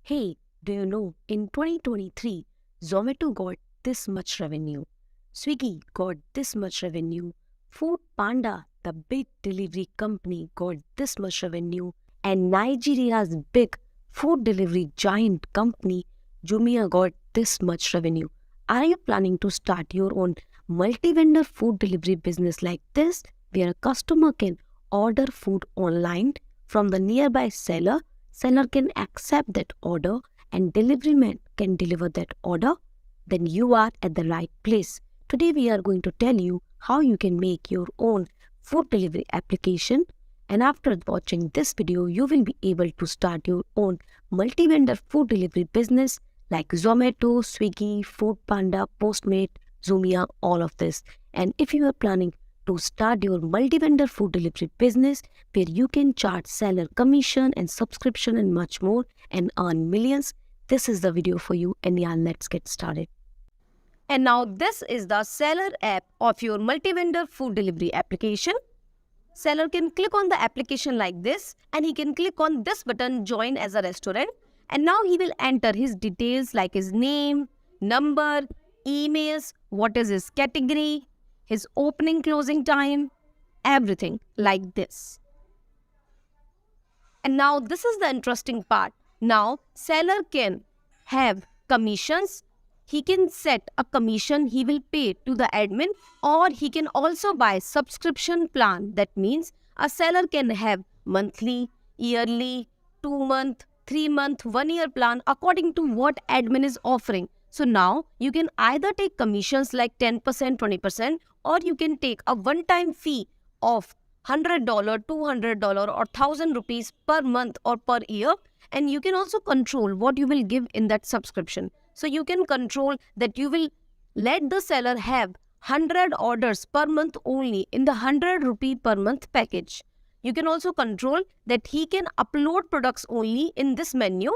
Hey, do you know in 2023, Zomato got this much revenue, Swiggy got this much revenue, Food Panda, the big delivery company, got this much revenue, and Nigeria's big food delivery giant company, Jumia, got this much revenue. Are you planning to start your own multi-vendor food delivery business like this, where a customer can order food online from the nearby seller? Seller can accept that order and delivery man can deliver that order? Then you are at the right place. Today we are going to tell you how you can make your own food delivery application, and after watching this video you will be able to start your own multi-vendor food delivery business like Zomato, Swiggy, Food Panda, Postmate, Jumia, all of this. And if you are planning to start your multi-vendor food delivery business where you can charge seller commission and subscription and much more and earn millions, this is the video for you. And yeah, let's get started. And now this is the seller app of your multi-vendor food delivery application. Seller can click on the application like this and he can click on this button, join as a restaurant, and now he will enter his details like his name, number, emails, what is his category, his opening closing time, everything like this. And now this is the interesting part. Now seller can have commissions. He can set a commission he will pay to the admin, or he can also buy subscription plan. That means a seller can have monthly, yearly, 2-month, 3-month, 1-year plan according to what admin is offering. So now you can either take commissions like 10%, 20%, or you can take a one-time fee of $100, $200 or 1,000 rupees per month or per year. And you can also control what you will give in that subscription. So you can control that you will let the seller have 100 orders per month only in the 100 rupee per month package. You can also control that he can upload products only in this menu.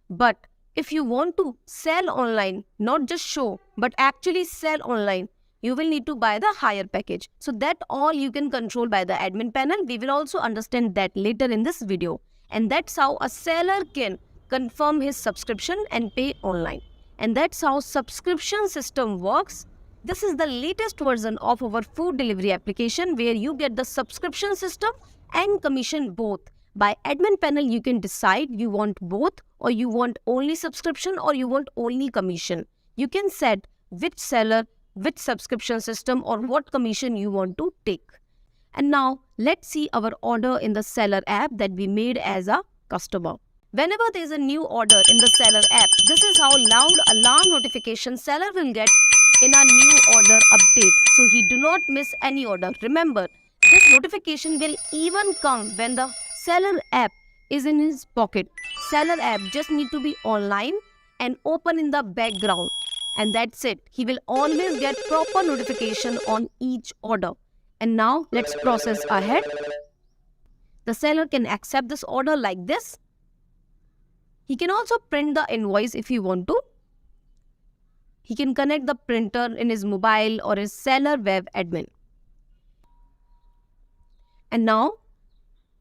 But if you want to sell online, not just show, but actually sell online, you will need to buy the higher package. So that all you can control by the admin panel. We will also understand that later in this video. And that's how a seller can confirm his subscription and pay online. And that's how subscription system works. This is the latest version of our food delivery application where you get the subscription system and commission both. By admin panel, you can decide you want both, or you want only subscription, or you want only commission. You can set which seller, which subscription system, or what commission you want to take. And now let's see our order in the seller app that we made as a customer. Whenever there is a new order in the seller app, this is how loud alarm notification seller will get in a new order update. So he do not miss any order. Remember, this notification will even come when the seller app is in his pocket. Seller app just need to be online and open in the background. And that's it. He will always get proper notification on each order. And now let's process ahead. The seller can accept this order like this. He can also print the invoice if you want to. He can connect the printer in his mobile or his seller web admin. And now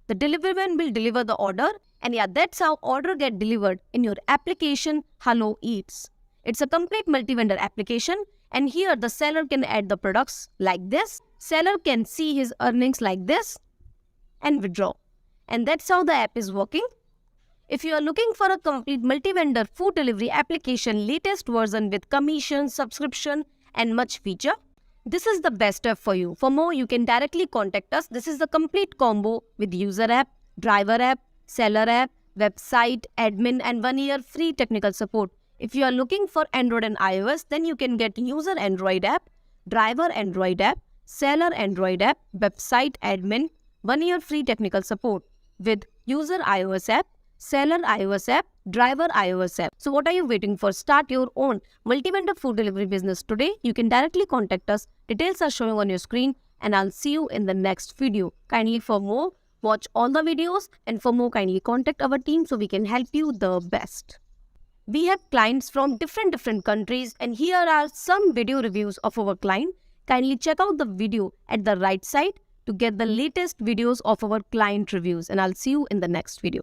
the delivery man will deliver the order. And yeah, that's how order get delivered in your application Hello Eats. It's a complete multi-vendor application, and here the seller can add the products like this. Seller can see his earnings like this and withdraw. And that's how the app is working. If you are looking for a complete multi-vendor food delivery application, latest version with commission, subscription and much feature, this is the best app for you. For more, you can directly contact us. This is the complete combo with user app, driver app, seller app, website, admin and 1-year free technical support. If you are looking for Android and iOS, then you can get user Android app, driver Android app, seller Android app, website admin, 1-year free technical support with user iOS app, seller iOS app, driver iOS app. So what are you waiting for? Start your own multi-vendor food delivery business today. You can directly contact us. Details are showing on your screen, and I'll see you in the next video. Kindly for more, watch all the videos, and for more, kindly contact our team so we can help you the best. We have clients from different countries, and here are some video reviews of our client. Kindly check out the video at the right side to get the latest videos of our client reviews, and I'll see you in the next video.